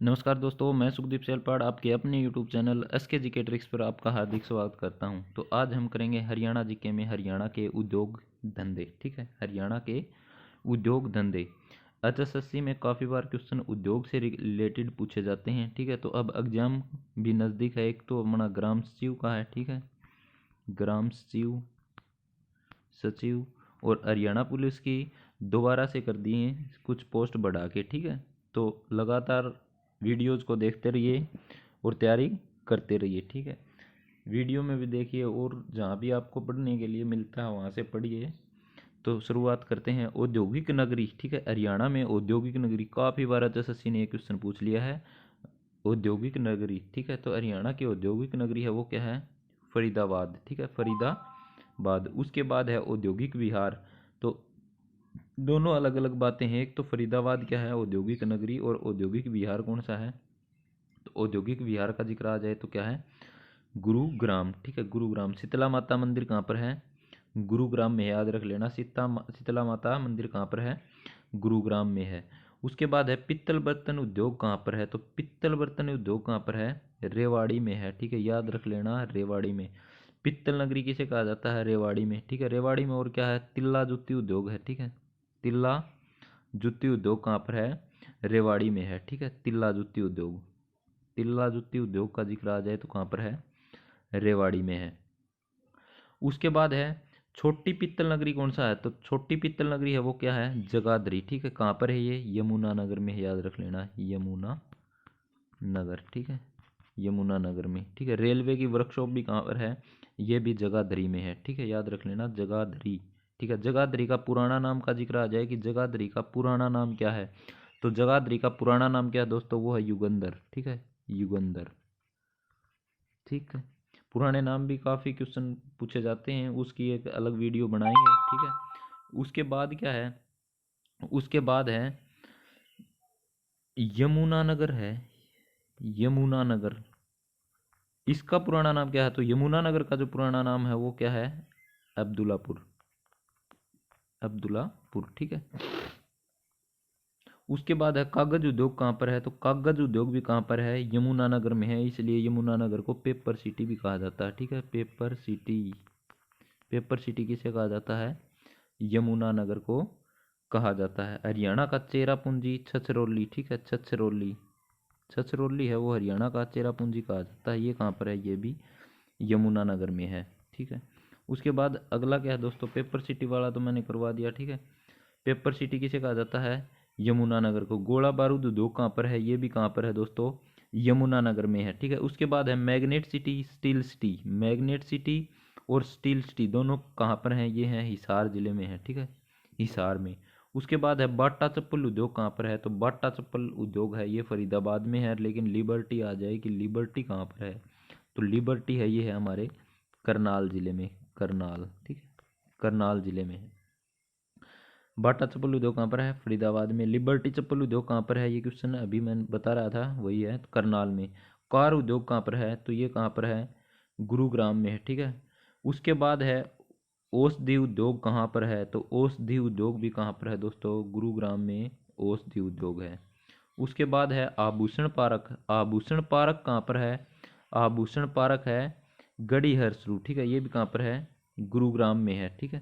नमस्कार दोस्तों, मैं सुखदीप सेलपाड़ आपके अपने YouTube channel SK GK tricks पर आपका हार्दिक स्वागत करता हूं। तो आज हम करेंगे हरियाणा जीके में हरियाणा के उद्योग धंधे। ठीक है, हरियाणा के उद्योग धंधे। एचएसएससी में काफ़ी बार क्वेश्चन उद्योग से रिलेटेड पूछे जाते हैं। ठीक है, तो अब एग्जाम भी नज़दीक है। एक तो हमारा ग्राम सचिव का है। ठीक है, ग्राम सचिव और हरियाणा पुलिस की दोबारा से कर दिए हैं कुछ पोस्ट बढ़ा के। ठीक है, तो लगातार वीडियोज़ को देखते रहिए और तैयारी करते रहिए। ठीक है, वीडियो में भी देखिए और जहाँ भी आपको पढ़ने के लिए मिलता है वहाँ से पढ़िए। तो शुरुआत करते हैं। औद्योगिक नगरी। ठीक है, हरियाणा में औद्योगिक नगरी काफ़ी बार एचएसएससी ने एक क्वेश्चन पूछ लिया है। औद्योगिक नगरी। ठीक है, तो हरियाणा की औद्योगिक नगरी है वो क्या है? फरीदाबाद। ठीक है, फरीदाबाद। उसके बाद है औद्योगिक विहार। तो दोनों अलग अलग बातें हैं। एक तो फरीदाबाद क्या है औद्योगिक नगरी, और औद्योगिक विहार कौन सा है? तो औद्योगिक विहार का जिक्र आ जाए तो क्या है? गुरुग्राम। ठीक है, गुरुग्राम। शीतला माता मंदिर कहाँ पर है? गुरुग्राम में है, याद रख लेना। शीतला माता मंदिर कहाँ पर है? गुरुग्राम में है। उसके बाद है पित्तल बर्तन उद्योग कहाँ पर है? तो पित्तल बर्तन उद्योग कहाँ पर है? रेवाड़ी में है। ठीक है, याद रख लेना, रेवाड़ी में। पित्तल नगरी किसे कहा जाता है? रेवाड़ी में। ठीक है, रेवाड़ी में। और क्या है? तिल्ला जुत्ती उद्योग है। ठीक है, तिल्ला जुत्ती उद्योग कहाँ पर है? रेवाड़ी में है। ठीक है, तिल्ला जुत्ती उद्योग। तिल्ला जुत्ती उद्योग का जिक्र आ जाए तो कहाँ पर है? रेवाड़ी में है। उसके बाद है छोटी पित्तल नगरी कौन सा है? तो छोटी पित्तल नगरी है वो क्या है? जगाधरी। ठीक है, कहाँ पर है ये? यमुना नगर में है, याद रख लेना, यमुना नगर। ठीक है, यमुना नगर में। ठीक है, रेलवे की वर्कशॉप भी कहाँ पर है? ये भी जगाधरी में है। ठीक है, याद रख लेना, जगाधरी। ठीक है, जगाधरी का पुराना नाम का जिक्र आ जाए कि जगाधरी का पुराना नाम क्या है? तो जगाधरी का पुराना नाम क्या है दोस्तों? वो है युगंधर। ठीक है, युगंधर। ठीक है, पुराने नाम भी काफ़ी क्वेश्चन पूछे जाते हैं, उसकी एक अलग वीडियो बनाएंगे। ठीक है, उसके बाद क्या है? उसके बाद है यमुनानगर है। यमुनानगर, इसका पुराना नाम क्या है? तो यमुनानगर का जो पुराना नाम है वो क्या है? अब्दुल्लापुर। अब्दुल्लापुर। ठीक है, उसके बाद है कागज उद्योग कहाँ पर है? तो कागज उद्योग भी कहाँ पर है? यमुनानगर में है, इसलिए यमुनानगर को पेपर सिटी भी कहा जाता है। ठीक है, पेपर सिटी। पेपर सिटी किसे कहा जाता है? यमुनानगर को कहा जाता है। हरियाणा का चेरापूंजी छछरौली। ठीक है, छछरौली। छछरौली है वो हरियाणा का चेरापूंजी कहा जाता है। ये कहाँ पर है? ये भी यमुनानगर में है। ठीक है, उसके बाद अगला क्या है दोस्तों? पेपर सिटी वाला तो मैंने करवा दिया। ठीक है, पेपर सिटी किसे कहा जाता है? यमुनानगर को। गोला बारूद उद्योग कहाँ पर है? ये भी कहाँ पर है दोस्तों? यमुनानगर में है। ठीक है, उसके बाद है magnet city, steel city. Magnet city और स्टील सिटी दोनों कहाँ पर हैं? ये हैं हिसार जिले में है। ठीक है, हिसार में। उसके बाद है बाटा चप्पल उद्योग कहाँ पर है? तो बाटा चप्पल उद्योग है ये फरीदाबाद में है, लेकिन लिबर्टी आ जाए कि लिबर्टी कहाँ पर है? तो लिबर्टी है ये है हमारे करनाल जिले में। करनाल। ठीक है, करनाल जिले में है। बाटा चप्पल उद्योग कहाँ पर है? फरीदाबाद में। लिबर्टी चप्पल उद्योग कहाँ पर है? ये क्वेश्चन अभी मैं बता रहा था, वही है, करनाल में। कार उद्योग कहाँ पर है? तो ये कहाँ पर है? गुरुग्राम में है। ठीक है, उसके बाद है औषधि उद्योग कहाँ पर है? तो औषधि उद्योग भी कहाँ पर है दोस्तों? गुरुग्राम में औषधि उद्योग है। उसके बाद है आभूषण पार्क। आभूषण पार्क कहाँ पर है? आभूषण पार्क है गढ़ी हरसरू। ठीक है, ये भी कहाँ पर है? गुरुग्राम में है। ठीक है,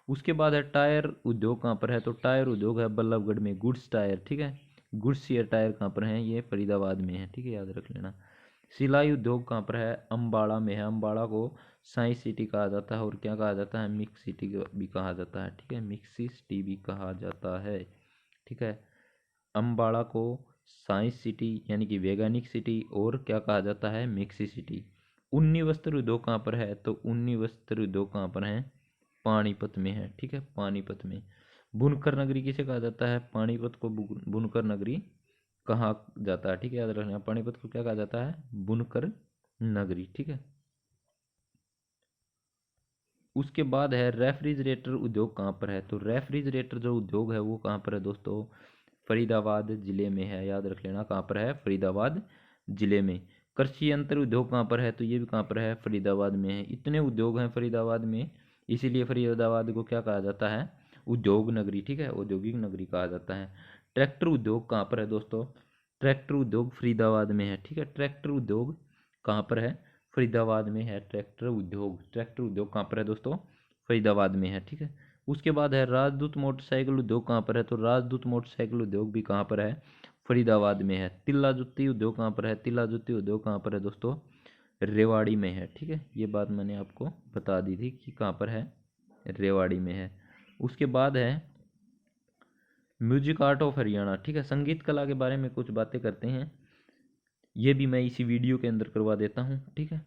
उसके बाद है टायर उद्योग कहाँ पर है? तो टायर उद्योग है बल्लभगढ़ में, गुड्स टायर। ठीक है, गुड्स या टायर कहाँ पर है? ये फरीदाबाद में है। ठीक है, याद रख लेना। सिलाई उद्योग कहाँ पर है? अम्बाड़ा में है। अम्बाड़ा को साइंस सिटी कहा जाता है, और क्या कहा जाता है? मिक्स सिटी भी कहा जाता है। ठीक है, मिक्सी सिटी भी कहा जाता है। ठीक है, अम्बाड़ा को साइंस सिटी यानी कि वैज्ञानिक सिटी, और क्या कहा जाता है? Mixie city. उन्नी वस्त्र उद्योग कहाँ पर है? तो उन्नी वस्त्र उद्योग कहाँ पर है? पानीपत में है। ठीक है, पानीपत में। बुनकर नगरी किसे कहा जाता है? पानीपत को बुनकर नगरी कहा जाता है। ठीक है, याद रखना, पानीपत को क्या कहा जाता है? बुनकर नगरी। ठीक है, उसके बाद है रेफ्रिजरेटर उद्योग कहाँ पर है? तो रेफ्रिजरेटर जो उद्योग है वो कहाँ पर है दोस्तों? फरीदाबाद जिले में है। याद रख लेना, कहाँ पर है? फरीदाबाद जिले में। कृषि यंत्र उद्योग कहाँ पर है? तो ये भी कहाँ पर है? फरीदाबाद में है। इतने उद्योग हैं फरीदाबाद में, इसीलिए फरीदाबाद को क्या कहा जाता है? उद्योग नगरी। ठीक है, औद्योगिक नगरी कहा जाता है। ट्रैक्टर उद्योग कहाँ पर है दोस्तों? ट्रैक्टर उद्योग फरीदाबाद में है, ठीक है। ट्रैक्टर उद्योग कहाँ पर है? फरीदाबाद में है ट्रैक्टर उद्योग। ट्रैक्टर उद्योग कहाँ पर है दोस्तों? फरीदाबाद में है, ठीक है। उसके बाद है राजदूत मोटरसाइकिल उद्योग कहाँ पर है? तो राजदूत मोटरसाइकिल उद्योग भी कहाँ पर है? फरीदाबाद में है। तिल्ला जुत्ती उद्योग कहाँ पर है? तिल्ला जुत्ती उद्योग कहाँ पर है दोस्तों? रेवाड़ी में है, ठीक है। ये बात मैंने आपको बता दी थी कि कहाँ पर है, रेवाड़ी में है। उसके बाद है म्यूजिक आर्ट ऑफ हरियाणा, ठीक है। संगीत कला के बारे में कुछ बातें करते हैं, ये भी मैं इसी वीडियो के अंदर करवा देता हूँ, ठीक है।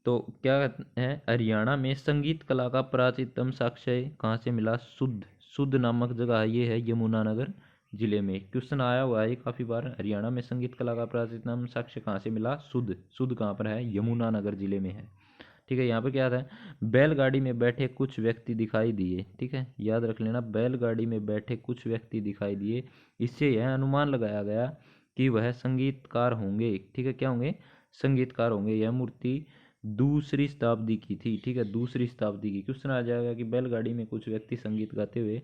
तो क्या है, हरियाणा में संगीत कला का प्राचीनतम साक्ष्य कहाँ से मिला? शुद्ध शुद्ध नामक जगह है, ये है यमुनानगर जिले में। क्वेश्चन आया हुआ है काफ़ी बार, हरियाणा में संगीत कला का प्राचीनतम साक्ष्य कहाँ से मिला? शुद्ध शुद्ध कहाँ पर है? यमुनानगर जिले में है, ठीक है। यहाँ पे क्या था? बैलगाड़ी में बैठे कुछ व्यक्ति दिखाई दिए, ठीक है, याद रख लेना, बैलगाड़ी में बैठे कुछ व्यक्ति दिखाई दिए। इससे यह अनुमान लगाया गया कि वह संगीतकार होंगे, ठीक है। क्या होंगे? संगीतकार होंगे। यह मूर्ति दूसरी शताब्दी की थी, ठीक है, दूसरी शताब्दी की। क्वेश्चन आ जाएगा कि बैलगाड़ी में कुछ व्यक्ति संगीत गाते हुए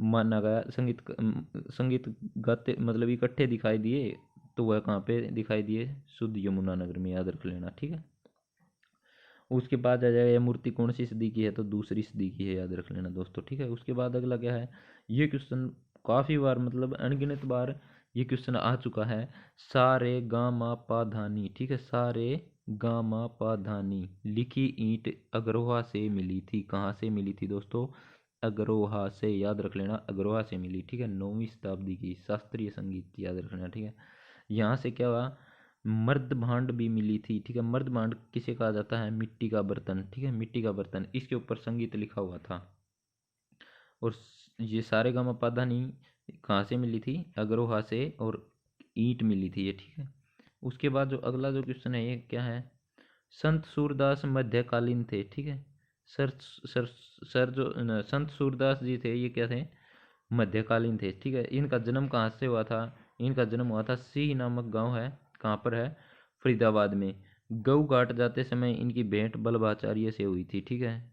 माना गया, संगीत गाते मतलब इकट्ठे दिखाई दिए, तो वह कहाँ पे दिखाई दिए? शुद्ध यमुनानगर में, याद रख लेना, ठीक है। उसके बाद आ जाएगा यह मूर्ति कौन सी सदी की है? तो दूसरी सदी की है, याद रख लेना दोस्तों, ठीक है। उसके बाद अगला क्या है, ये क्वेश्चन काफ़ी बार मतलब अनगिनत बार ये क्वेश्चन आ चुका है। सा रे गा मा पा धा नी, ठीक है, सा रे गा मा पा धा नी लिखी ईंट अग्रोहा से मिली थी। कहाँ से मिली थी दोस्तों? अग्रोहा से, याद रख लेना, अग्रोहा से मिली, ठीक है। 9वीं शताब्दी की शास्त्रीय संगीत की, याद रख लेना, ठीक है। यहाँ से क्या हुआ? मर्द भांड भी मिली थी, ठीक है। मर्द भांड किसे कहा जाता है? मिट्टी का बर्तन, ठीक है, मिट्टी का बर्तन। इसके ऊपर संगीत लिखा हुआ था। और ये सारे गामा पाधानी कहाँ से मिली थी? अग्रोहा से, और ईंट मिली थी ये, ठीक है। उसके बाद जो अगला जो क्वेश्चन है ये क्या है? संत सूरदास मध्यकालीन थे, ठीक है। सर सर सर जो संत सूरदास जी थे ये क्या थे? मध्यकालीन थे, ठीक है। इनका जन्म कहाँ से हुआ था? इनका जन्म हुआ था सीह नामक गांव है, कहाँ पर है? फरीदाबाद में। गऊ घाट जाते समय इनकी भेंट बल्लभाचार्य से हुई थी, ठीक है।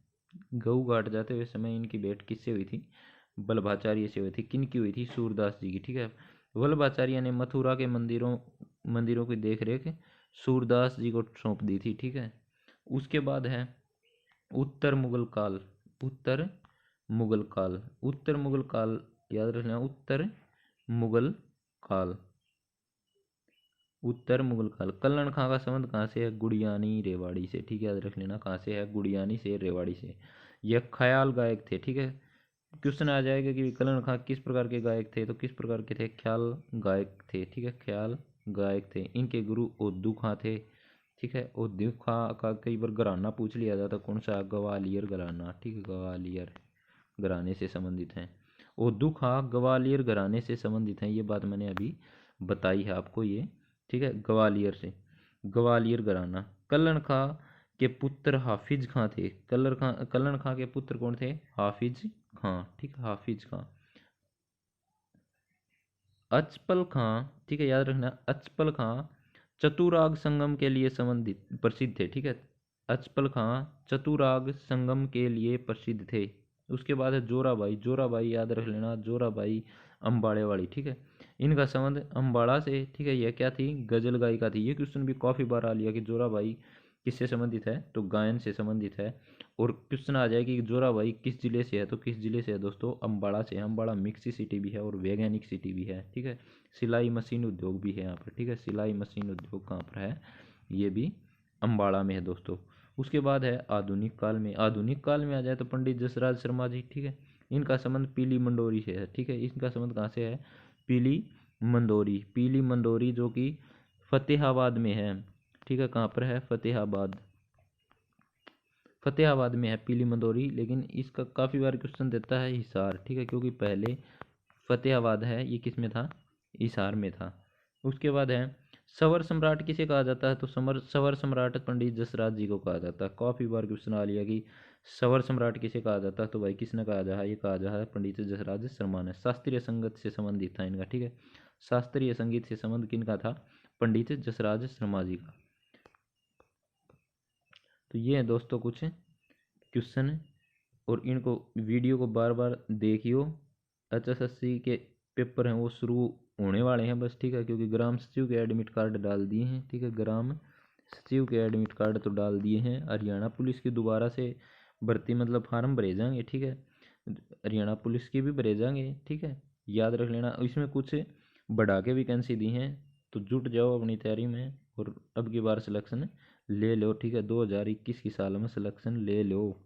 गऊ घाट जाते हुए समय इनकी भेंट किससे हुई थी? बल्लभाचार्य से हुई थी। किन की हुई थी? सूरदास जी की, ठीक है। वल्लभाचार्य ने मथुरा के मंदिरों मंदिरों की देख रेख सूरदास जी को सौंप दी थी, ठीक है। उसके बाद है उत्तर मुगल काल। उत्तर मुगल काल, उत्तर मुगल काल, याद रखना, उत्तर मुगल काल, उत्तर मुगल काल। कल्लण खां का संबंध कहाँ से है? गुड़ियानी रेवाड़ी से, ठीक है, याद रख लेना, कहाँ से है? गुड़ियानी से, रेवाड़ी से। यह ख्याल गायक थे, ठीक है। क्वेश्चन आ जाएगा कि कल्लण खां किस प्रकार के गायक थे? तो किस प्रकार के थे? ख्याल गायक थे, ठीक है, ख्याल गायक थे। इनके गुरु ओद्दू खां थे, ठीक है। ओद्दू खां का कई बार घराना पूछ लिया जाता, कौन सा? ग्वालियर घराना, ठीक है, ग्वालियर घराने से संबंधित हैं। ओद्दू खां ग्वालियर घराने से संबंधित हैं, ये बात मैंने अभी बताई है आपको ये, ठीक है, ग्वालियर से, ग्वालियर घराना। कल्लण खां के पुत्र हाफिज खां थे। कल्लण खां के पुत्र कौन थे? हाफिज खां, ठीक है, हाफिज खां। अचपल खां, ठीक है, याद रखना, अचपल खां चतुराग संगम के लिए संबंधित प्रसिद्ध थे, ठीक है। अचपल खां चतुराग संगम के लिए प्रसिद्ध थे। उसके बाद है जोराबाई। जोराबाई याद रख लेना, जोराबाई अम्बाड़े वाली, ठीक है। इनका संबंध अम्बाड़ा से, ठीक है। यह क्या थी? गजल गायिका थी। ये क्वेश्चन भी काफ़ी बार आ लिया कि जोराबाई किससे संबंधित है? तो गायन से संबंधित है। और क्वेश्चन आ जाएगी कि जोराबाई किस जिले से है? तो किस जिले से है दोस्तों? अम्बाड़ा से। अम्बाड़ा मिक्सी सिटी भी है और वैज्ञानिक सिटी भी है, ठीक है। सिलाई मशीन उद्योग भी है यहाँ पर, ठीक है। सिलाई मशीन उद्योग कहाँ पर है? ये भी अम्बाड़ा में है दोस्तों। उसके बाद है आधुनिक काल में। आधुनिक काल में आ जाए तो पंडित जसराज शर्मा जी, ठीक है। इनका संबंध पीली मंडोरी से है, ठीक है। इनका संबंध कहाँ से है? पीली मंदोरी। पीली मंदोरी जो कि फतेहाबाद में है, ठीक है। कहाँ पर है? फतेहाबाद, फतेहाबाद में है पीली मंदोरी। लेकिन इसका काफ़ी बार क्वेश्चन देता है हिसार, ठीक है, क्योंकि पहले फतेहाबाद है, ये किस में था? हिसार में था। उसके बाद है सवर सम्राट किसे कहा जाता है? तो सवर सम्राट पंडित जसराज जी को कहा जाता है। काफ़ी बार क्वेश्चन आ लिया कि सवर सम्राट किसे कहा जाता है? तो भाई किसने कहा जा है? ये कहा जा है पंडित जसराज शर्मा ने। शास्त्रीय संगीत से संबंधित था इनका, ठीक है। शास्त्रीय संगीत से संबंध किनका था? पंडित जसराज शर्मा जी का। तो ये है दोस्तों कुछ क्वेश्चन, और इनको वीडियो को बार बार देखियो। HSSC के पेपर हैं वो शुरू होने वाले हैं बस, ठीक है, क्योंकि ग्राम सचिव के एडमिट कार्ड डाल दिए हैं, ठीक है, ग्राम सचिव के एडमिट कार्ड तो डाल दिए हैं। हरियाणा पुलिस की दोबारा से भर्ती मतलब फार्म भरे जाएंगे, ठीक है, हरियाणा पुलिस की भी भरे जाएंगे, ठीक है, याद रख लेना। इसमें कुछ बढ़ा के वैकेंसी दी हैं, तो जुट जाओ अपनी तैयारी में और अब की बार सिलेक्शन ले लो, ठीक है, 2021 की साल में सिलेक्शन ले लो,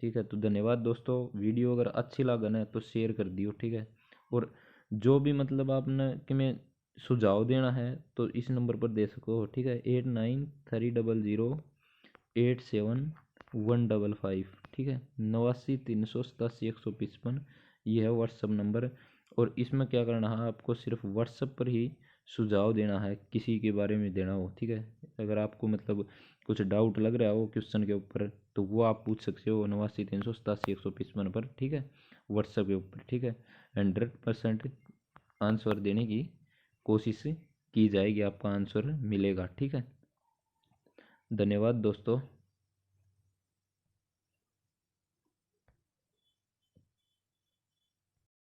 ठीक है। तो धन्यवाद दोस्तों, वीडियो अगर अच्छी लगा ना तो शेयर कर दियो, ठीक है। और जो भी मतलब आपने कि मैं सुझाव देना है तो इस नंबर पर दे सको, ठीक है, 8930087155, ठीक है, 8930878155, ये है व्हाट्सअप नंबर। और इसमें क्या करना है आपको, सिर्फ व्हाट्सअप पर ही सुझाव देना है, किसी के बारे में देना हो, ठीक है। अगर आपको मतलब कुछ डाउट लग रहा हो क्वेश्चन के ऊपर तो वो आप पूछ सकते हो 8930878155 पर, ठीक है, व्हाट्सएप के ऊपर, ठीक है। 100% आंसर देने की कोशिश की जाएगी, आपका आंसर मिलेगा, ठीक है। धन्यवाद दोस्तों।